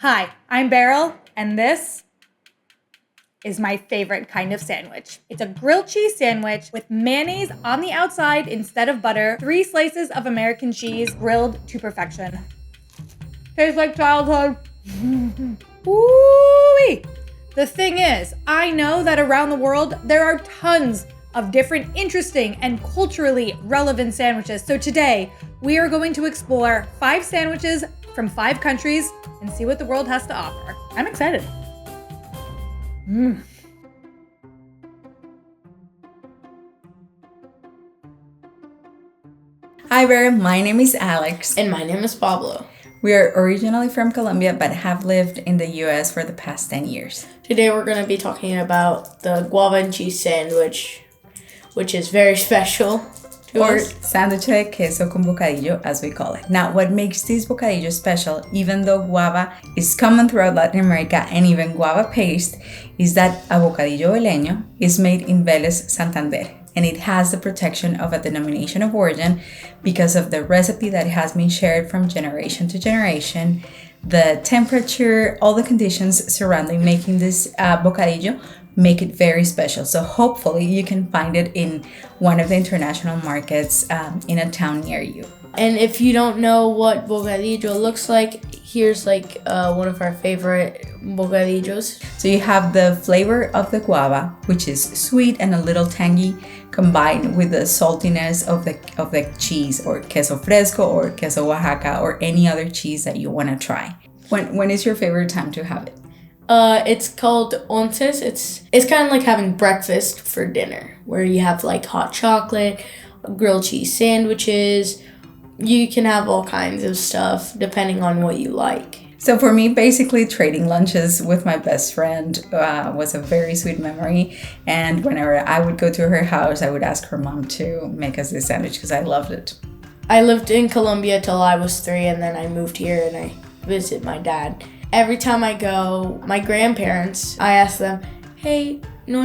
Hi, I'm Beryl, and this is my favorite kind of sandwich. It's a grilled cheese sandwich with mayonnaise on the outside instead of butter, 3 slices of American cheese grilled to perfection. Tastes like childhood. Woo-wee. The thing is, I know that around the world, there are tons of different interesting and culturally relevant sandwiches. So today, we are going to explore 5 sandwiches from 5 countries and see what the world has to offer. I'm excited. Hi there, my name is Alex. And my name is Pablo. We are originally from Colombia but have lived in the US for the past 10 years. Today we're going to be talking about the guava and cheese sandwich, which is very special to Or us. sándwich de queso con bocadillo, as we call it. Now, what makes this bocadillo special, even though guava is common throughout Latin America and even guava paste, is that a bocadillo veleño is made in Vélez, Santander. And it has the protection of a denomination of origin because of the recipe that has been shared from generation to generation, the temperature, all the conditions surrounding making this bocadillo make it very special. So hopefully you can find it in one of the international markets in a town near you. And if you don't know what bocadillo looks like, here's one of our favorite bocadillos. So you have the flavor of the guava, which is sweet and a little tangy, combined with the saltiness of the cheese, or queso fresco or queso Oaxaca, or any other cheese that you want to try. When is your favorite time to have it? It's called onces. It's kind of like having breakfast for dinner, where you have like hot chocolate, grilled cheese sandwiches. You can have all kinds of stuff depending on what you like. So for me, basically trading lunches with my best friend was a very sweet memory. And whenever I would go to her house, I would ask her mom to make us this sandwich because I loved it. I lived in Colombia till I was 3, and then I moved here and I visit my dad. Every time I go, my grandparents, I ask them, hey, no,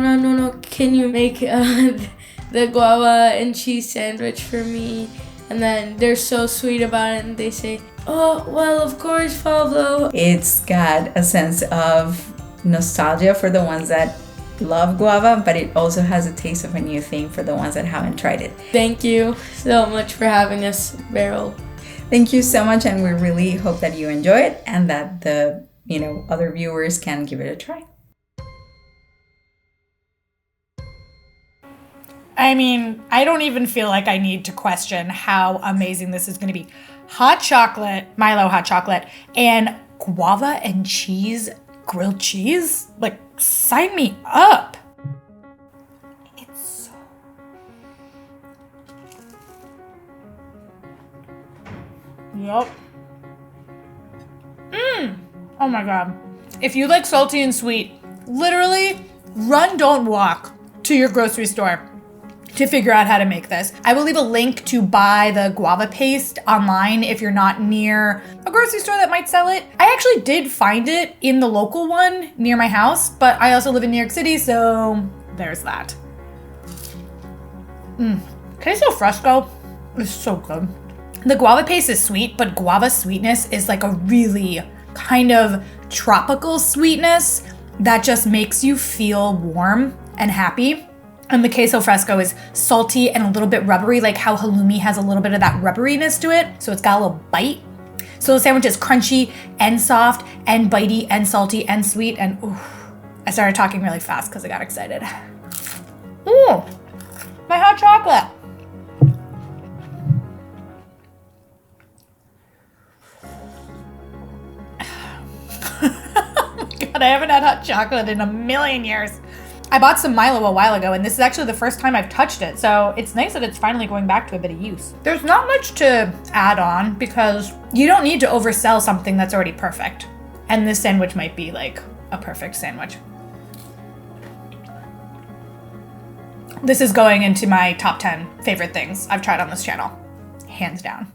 can you make the guava and cheese sandwich for me? And then they're so sweet about it, and they say, oh, well, of course, Pablo. It's got a sense of nostalgia for the ones that love guava, but it also has a taste of a new thing for the ones that haven't tried it. Thank you so much for having us, Beryl. Thank you so much, and we really hope that you enjoy it and that the other viewers can give it a try. I mean, I don't even feel like I need to question how amazing this is going to be. Hot chocolate, Milo hot chocolate, and guava and cheese, grilled cheese? Like, sign me up. It's so... Yup. Oh my God. If you like salty and sweet, literally run, don't walk to your grocery store to figure out how to make this. I will leave a link to buy the guava paste online if you're not near a grocery store that might sell it. I actually did find it in the local one near my house, but I also live in New York City, so there's that. Queso Fresco is so good. The guava paste is sweet, but guava sweetness is like a really kind of tropical sweetness that just makes you feel warm and happy. And the queso fresco is salty and a little bit rubbery, like how halloumi has a little bit of that rubberiness to it. So it's got a little bite. So the sandwich is crunchy and soft and bitey and salty and sweet. And ooh, I started talking really fast because I got excited. Ooh, my hot chocolate. Oh my God, I haven't had hot chocolate in a million years. I bought some Milo a while ago, and this is actually the first time I've touched it, so it's nice that it's finally going back to a bit of use. There's not much to add on because you don't need to oversell something that's already perfect. And this sandwich might be like a perfect sandwich. This is going into my top 10 favorite things I've tried on this channel, hands down.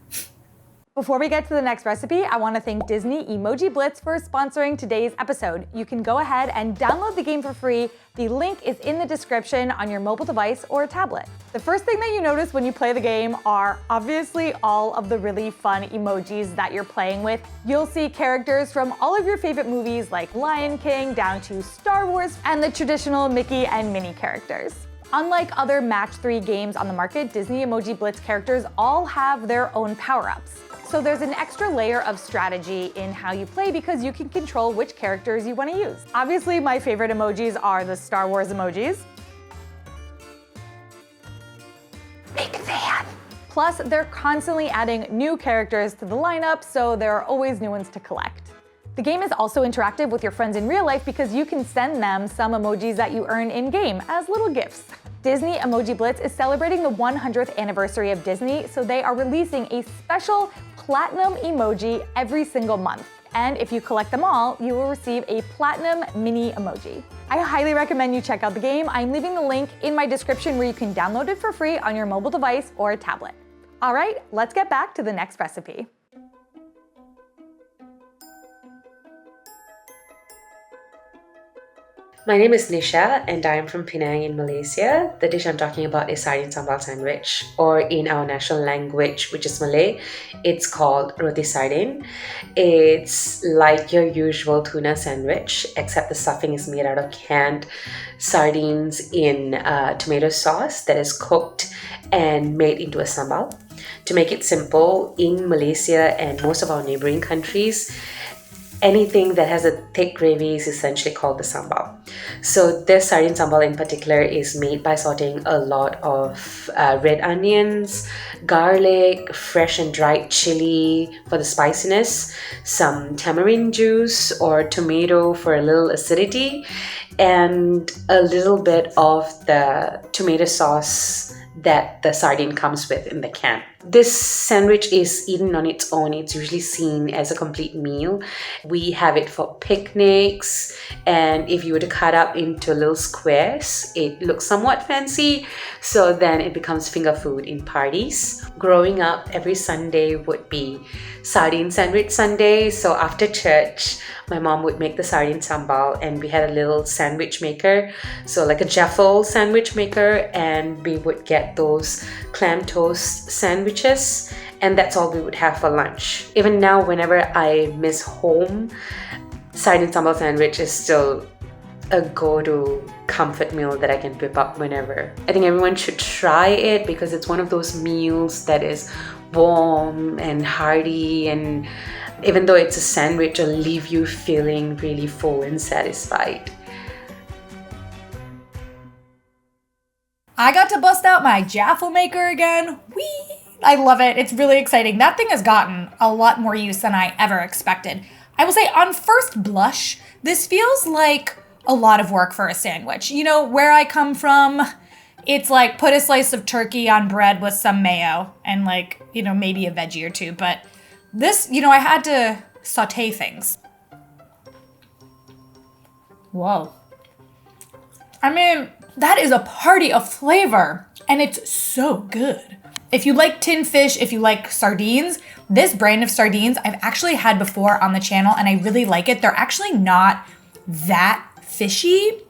Before we get to the next recipe, I want to thank Disney Emoji Blitz for sponsoring today's episode. You can go ahead and download the game for free. The link is in the description on your mobile device or tablet. The first thing that you notice when you play the game are obviously all of the really fun emojis that you're playing with. You'll see characters from all of your favorite movies like Lion King down to Star Wars and the traditional Mickey and Minnie characters. Unlike other Match 3 games on the market, Disney Emoji Blitz characters all have their own power-ups. So there's an extra layer of strategy in how you play because you can control which characters you want to use. Obviously, my favorite emojis are the Star Wars emojis. Big fan! Plus, they're constantly adding new characters to the lineup, so there are always new ones to collect. The game is also interactive with your friends in real life because you can send them some emojis that you earn in-game as little gifts. Disney Emoji Blitz is celebrating the 100th anniversary of Disney, so they are releasing a special platinum emoji every single month. And if you collect them all, you will receive a platinum mini emoji. I highly recommend you check out the game. I'm leaving the link in my description where you can download it for free on your mobile device or tablet. All right, let's get back to the next recipe. My name is Nisha and I am from Penang in Malaysia. The dish I'm talking about is sardine sambal sandwich, or in our national language, which is Malay, it's called Roti Sardin. It's like your usual tuna sandwich, except the stuffing is made out of canned sardines in tomato sauce that is cooked and made into a sambal. To make it simple, in Malaysia and most of our neighboring countries, anything that has a thick gravy is essentially called the sambal. So this sardine sambal in particular is made by sauteing a lot of red onions, garlic, fresh and dried chili for the spiciness, some tamarind juice or tomato for a little acidity, and a little bit of the tomato sauce that the sardine comes with in the can. This sandwich is eaten on its own. It's usually seen as a complete meal. We have it for picnics, and if you were to cut up into little squares, it looks somewhat fancy, so then it becomes finger food in parties. Growing up, every Sunday would be sardine sandwich Sunday, so after church, my mom would make the sardine sambal, and we had a little sandwich maker, so like a Jeffel sandwich maker, and we would get those clam toast sandwiches, and that's all we would have for lunch. Even now, whenever I miss home, sardine sambal sandwich is still a go-to comfort meal that I can whip up whenever. I think everyone should try it because it's one of those meals that is warm and hearty, and even though it's a sandwich, it'll leave you feeling really full and satisfied. I got to bust out my Jaffle maker again. Whee! I love it. It's really exciting. That thing has gotten a lot more use than I ever expected. I will say, on first blush, this feels like a lot of work for a sandwich. You know, where I come from, it's like put a slice of turkey on bread with some mayo and like, you know, maybe a veggie or two. But this, you know, I had to saute things. Whoa. I mean, that is a party of flavor, and it's so good. If you like tin fish, if you like sardines, this brand of sardines I've actually had before on the channel, and I really like it. They're actually not that fishy.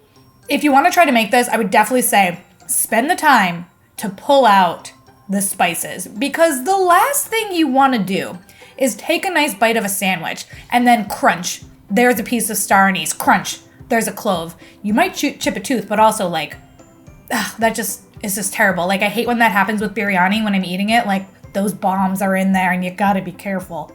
If you want to try to make this, I would definitely say spend the time to pull out the spices, because the last thing you want to do is take a nice bite of a sandwich and then crunch. There's a piece of star anise. Crunch. There's a clove. You might chip a tooth, but also like, that just is just terrible. Like, I hate when that happens with biryani when I'm eating it. Like, those bombs are in there and you gotta be careful.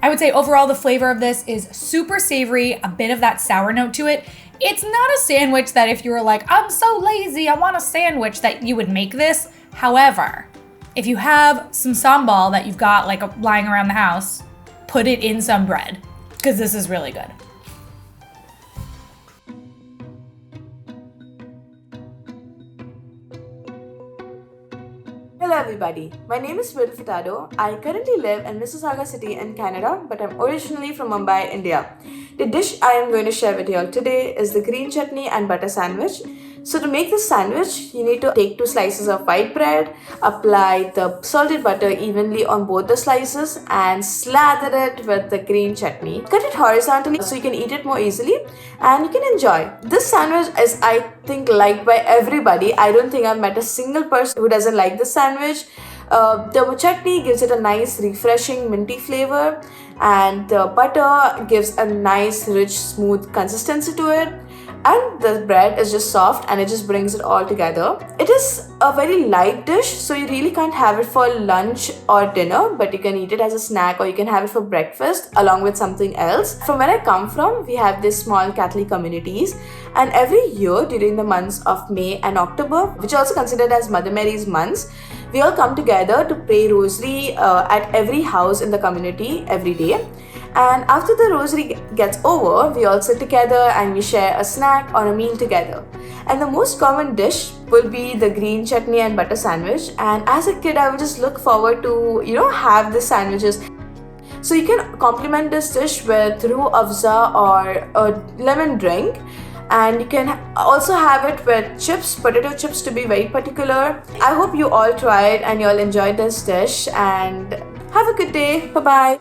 I would say overall the flavor of this is super savory, a bit of that sour note to it. It's not a sandwich that if you were like, I'm so lazy, I want a sandwich, that you would make this. However, if you have some sambal that you've got like lying around the house, put it in some bread, because this is really good. Hello everybody, my name is Sweedel. I currently live in Mississauga City in Canada, but I'm originally from Mumbai, India. The dish I am going to share with you all today is the green chutney and butter sandwich. So to make this sandwich, you need to take 2 slices of white bread, apply the salted butter evenly on both the slices and slather it with the green chutney. Cut it horizontally so you can eat it more easily and you can enjoy. This sandwich is, I think, liked by everybody. I don't think I've met a single person who doesn't like this sandwich. The chutney gives it a nice refreshing minty flavor and the butter gives a nice rich smooth consistency to it. And the bread is just soft and it just brings it all together. It is a very light dish, so you really can't have it for lunch or dinner, but you can eat it as a snack or you can have it for breakfast along with something else. From where I come from, we have these small Catholic communities, and every year during the months of May and October, which are also considered as Mother Mary's months, we all come together to pray rosary at every house in the community every day. And after the rosary gets over, we all sit together and we share a snack or a meal together. And the most common dish will be the green chutney and butter sandwich. And as a kid, I would just look forward to, have the sandwiches. So you can complement this dish with roux afza or a lemon drink. And you can also have it with chips, potato chips to be very particular. I hope you all tried and you all enjoyed this dish and have a good day. Bye-bye.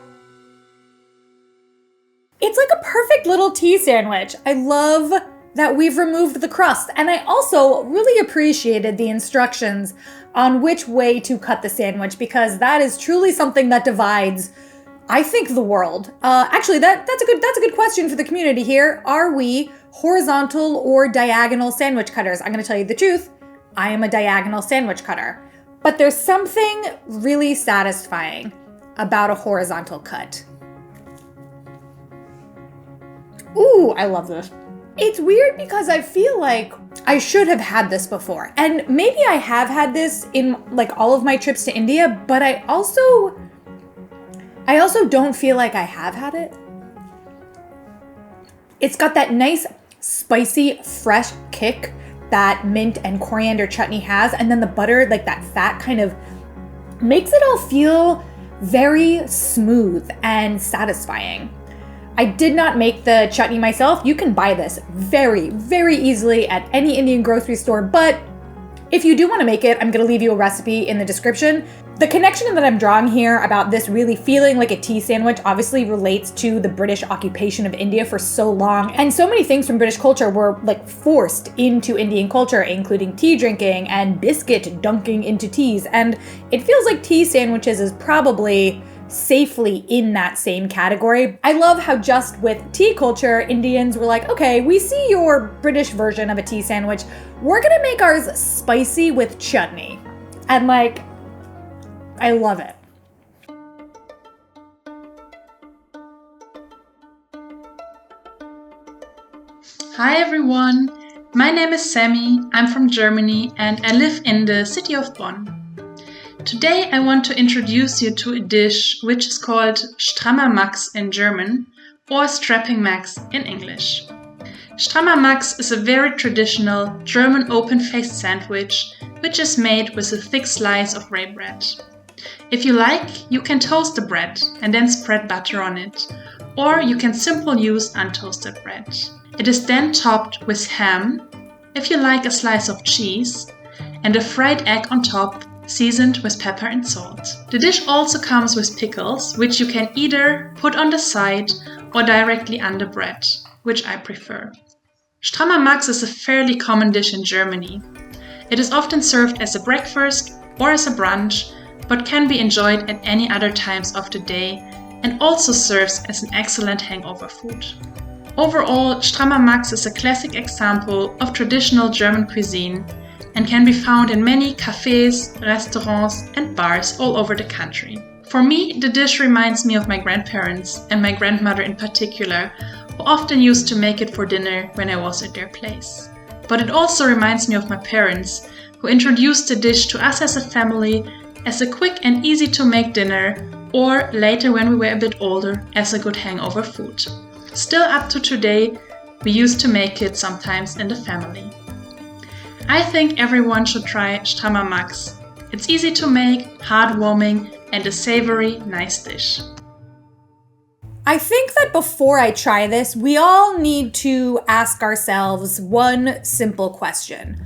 It's like a perfect little tea sandwich. I love that we've removed the crust. And I also really appreciated the instructions on which way to cut the sandwich, because that is truly something that divides, I think, the world. Actually, that's a good question for the community here. Are we horizontal or diagonal sandwich cutters? I'm gonna tell you the truth. I am a diagonal sandwich cutter. But there's something really satisfying about a horizontal cut. Ooh, I love this. It's weird because I feel like I should have had this before. And maybe I have had this in like all of my trips to India, but I also don't feel like I have had it. It's got that nice, spicy, fresh kick that mint and coriander chutney has. And then the butter, like that fat, kind of makes it all feel very smooth and satisfying. I did not make the chutney myself. You can buy this very, very easily at any Indian grocery store, but if you do want to make it, I'm going to leave you a recipe in the description. The connection that I'm drawing here about this really feeling like a tea sandwich obviously relates to the British occupation of India for so long, and so many things from British culture were like forced into Indian culture, including tea drinking and biscuit dunking into teas, and it feels like tea sandwiches is probably safely in that same category. I love how just with tea culture, Indians were like, okay, we see your British version of a tea sandwich. We're gonna make ours spicy with chutney. And like, I love it. Hi everyone, my name is Sammy, I'm from Germany and I live in the city of Bonn. Today I want to introduce you to a dish which is called Shtama Max in German or Strapping Max in English. Shtama Max is a very traditional German open-faced sandwich which is made with a thick slice of rye bread. If you like, you can toast the bread and then spread butter on it, or you can simply use untoasted bread. It is then topped with ham, if you like a slice of cheese, and a fried egg on top, seasoned with pepper and salt. The dish also comes with pickles, which you can either put on the side or directly on the bread, which I prefer. Shtama Max is a fairly common dish in Germany. It is often served as a breakfast or as a brunch, but can be enjoyed at any other times of the day and also serves as an excellent hangover food. Overall, Shtama Max is a classic example of traditional German cuisine and can be found in many cafes, restaurants and bars all over the country. For me, the dish reminds me of my grandparents and my grandmother in particular, who often used to make it for dinner when I was at their place. But it also reminds me of my parents, who introduced the dish to us as a family as a quick and easy to make dinner, or later when we were a bit older as a good hangover food. Still up to today, we used to make it sometimes in the family. I think everyone should try Shtama Max. It's easy to make, heartwarming, and a savory, nice dish. I think that before I try this, we all need to ask ourselves one simple question.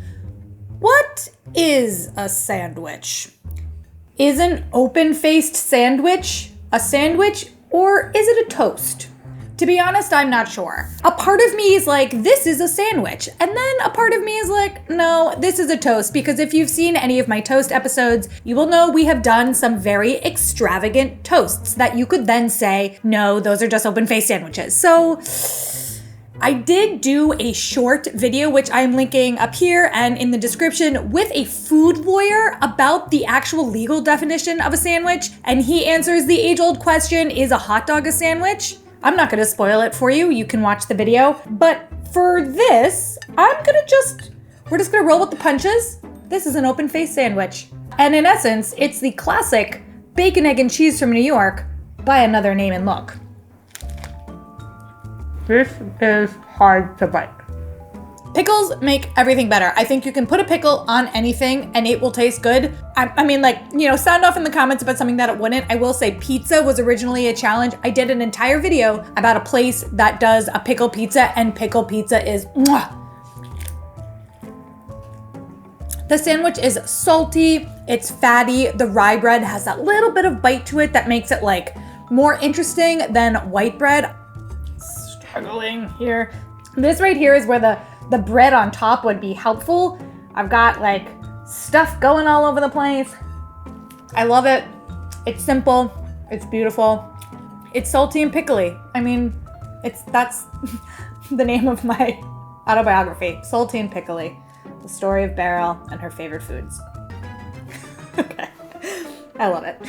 What is a sandwich? Is an open-faced sandwich a sandwich, or is it a toast? To be honest, I'm not sure. A part of me is like, this is a sandwich. And then a part of me is like, no, this is a toast. Because if you've seen any of my toast episodes, you will know we have done some very extravagant toasts that you could then say, no, those are just open-faced sandwiches. So I did do a short video, which I'm linking up here and in the description, with a food lawyer about the actual legal definition of a sandwich. And he answers the age-old question, is a hot dog a sandwich? I'm not gonna spoil it for you. You can watch the video. But for this, we're just gonna roll with the punches. This is an open-faced sandwich. And in essence, it's the classic bacon, egg, and cheese from New York by another name and look. This is hard to bite. Pickles make everything better. I think you can put a pickle on anything and it will taste good. I mean, like, sound off in the comments about something that it wouldn't. I will say pizza was originally a challenge. I did an entire video about a place that does a pickle pizza, and pickle pizza is mwah. The sandwich is salty, it's fatty. The rye bread has that little bit of bite to it that makes it like more interesting than white bread. Struggling here. This right here is where the bread on top would be helpful. I've got like stuff going all over the place. I love it. It's simple. It's beautiful. It's salty and pickly. I mean, that's the name of my autobiography, Salty and Pickly, the story of Beryl and her favorite foods. Okay, I love it.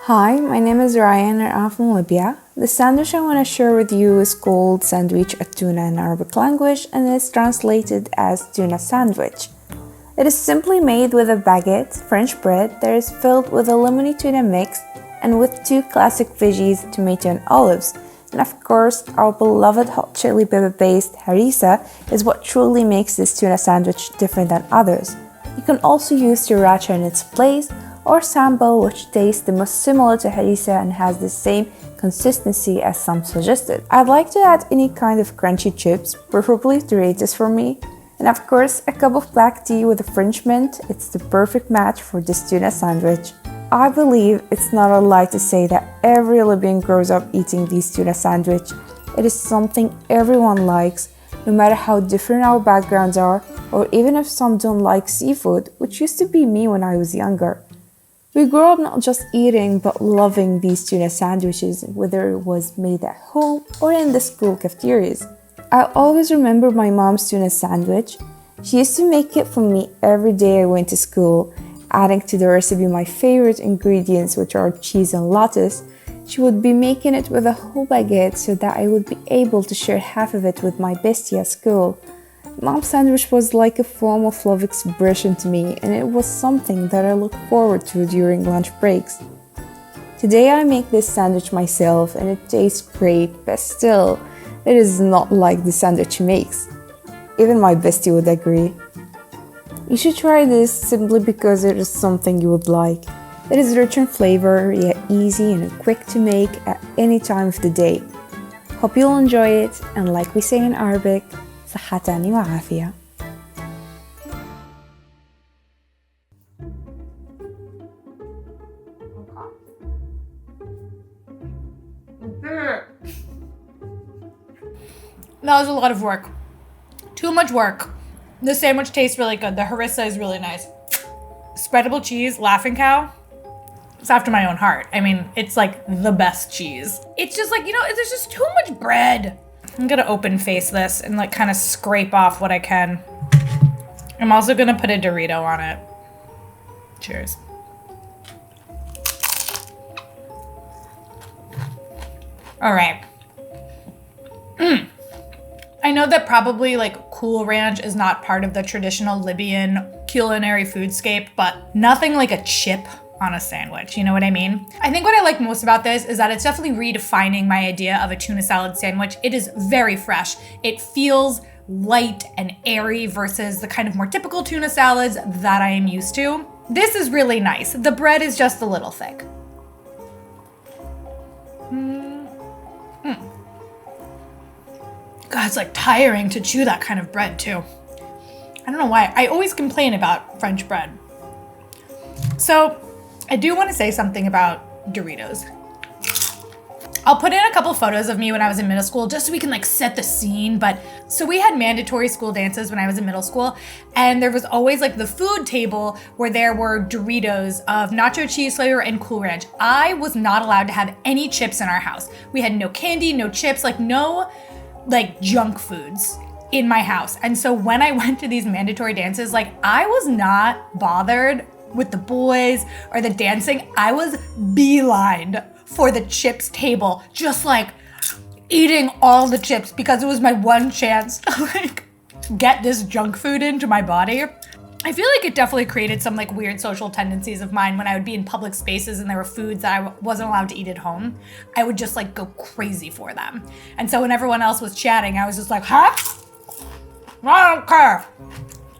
Hi, my name is Rayan and I'm from Libya. The sandwich I want to share with you is called sandwich tuna in Arabic language, and it's translated as tuna sandwich. It is simply made with a baguette, French bread, that is filled with a lemony tuna mix and with 2 classic veggies, tomato and olives. And of course, our beloved hot chili pepper paste, harissa, is what truly makes this tuna sandwich different than others. You can also use sriracha in its place, or sambal, which tastes the most similar to harissa and has the same consistency as some suggested. I'd like to add any kind of crunchy chips, preferably Doritos for me. And of course, a cup of black tea with a French mint. It's the perfect match for this tuna sandwich. I believe it's not a lie to say that every Libyan grows up eating these tuna sandwich. It is something everyone likes, no matter how different our backgrounds are, or even if some don't like seafood, which used to be me when I was younger. We grew up not just eating, but loving these tuna sandwiches, whether it was made at home or in the school cafeterias. I always remember my mom's tuna sandwich. She used to make it for me every day I went to school, adding to the recipe my favorite ingredients, which are cheese and lettuce. She would be making it with a whole baguette so that I would be able to share half of it with my bestie at school. Mom's sandwich was like a form of love expression to me, and it was something that I looked forward to during lunch breaks. Today I make this sandwich myself and it tastes great, but still, it is not like the sandwich she makes. Even my bestie would agree. You should try this simply because it is something you would like. It is rich in flavor, yet easy and quick to make at any time of the day. Hope you'll enjoy it, and like we say in Arabic, صحة وعافية. That was a lot of work. Too much work. The sandwich tastes really good. The harissa is really nice. Spreadable cheese, Laughing Cow. It's after my own heart. I mean, it's like the best cheese. It's just like, there's just too much bread. I'm gonna open face this and like kind of scrape off what I can. I'm also gonna put a Dorito on it. Cheers. All right. I know that probably like Cool Ranch is not part of the traditional Libyan culinary foodscape, but nothing like a chip on a sandwich, you know what I mean? I think what I like most about this is that it's definitely redefining my idea of a tuna salad sandwich. It is very fresh. It feels light and airy versus the kind of more typical tuna salads that I am used to. This is really nice. The bread is just a little thick. God, it's like tiring to chew that kind of bread too. I don't know why. I always complain about French bread. So I do want to say something about Doritos. I'll put in a couple photos of me when I was in middle school just so we can like set the scene. But so we had mandatory school dances when I was in middle school, and there was always like the food table where there were Doritos of nacho cheese flavor and Cool Ranch. I was not allowed to have any chips in our house. We had no candy, no chips, like no like junk foods in my house. And so when I went to these mandatory dances, like I was not bothered with the boys or the dancing. I was beelined for the chips table, just like eating all the chips because it was my one chance to like get this junk food into my body. I feel like it definitely created some like weird social tendencies of mine when I would be in public spaces and there were foods that I wasn't allowed to eat at home. I would just like go crazy for them. And so when everyone else was chatting, I was just like, huh? I don't care.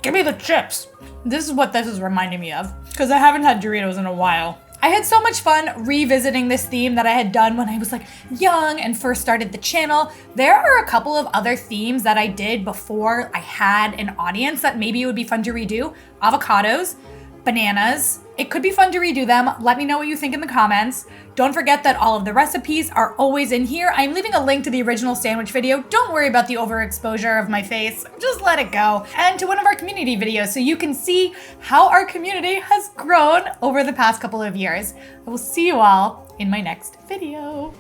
Give me the chips. This is what this is reminding me of because I haven't had Doritos in a while. I had so much fun revisiting this theme that I had done when I was like young and first started the channel. There are a couple of other themes that I did before I had an audience that maybe it would be fun to redo. Avocados, bananas. It could be fun to redo them. Let me know what you think in the comments. Don't forget that all of the recipes are always in here. I'm leaving a link to the original sandwich video. Don't worry about the overexposure of my face. Just let it go. And to one of our community videos so you can see how our community has grown over the past couple of years. I will see you all in my next video.